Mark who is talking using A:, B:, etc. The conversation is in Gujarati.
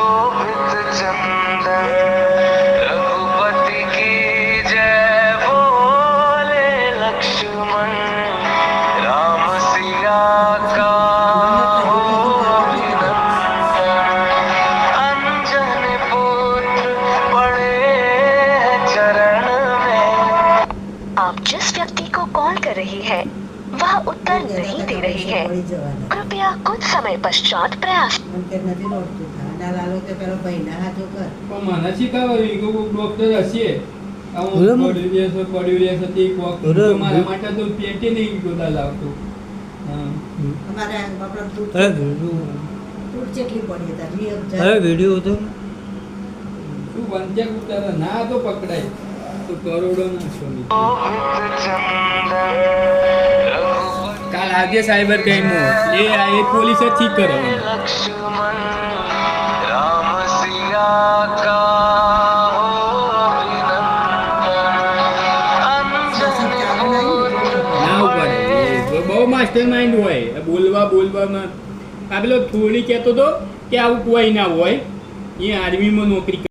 A: शोभित चंदन रघुपति की जय बोले लक्ष्मण राम सिया का हो अभिनंदन अंजन पुत्र पड़े चरण में।
B: आप जिस व्यक्ति को कॉल कर रही हैं वह उत्तर नहीं दे रही है, कृपया कुछ समय पश्चात प्रयास।
C: મને શીખવાડી કે ડોક્ટર હશે પડ્યું રહેશે તે મારા માટે તો પેટે નહીં ગોદા લાવતું.
D: વિડીયો હતો
C: શું વંચ્યા ઉતારે ના તો પકડાય તો કરોડો નાખશો. કાલ આજે સાયબર ક્રાઇમમાં એ પોલીસ જ ઠીક કરે.
A: लक्ष्मण राम सिया का हो अभिनंदन
C: ના ઉપર બહુ માસ્ટર માઇન્ડ હોય બોલવામાં. આ પેલો થોડી કહેતો હતો કે આવું કોઈ ના હોય, એ આર્મીમાં નોકરી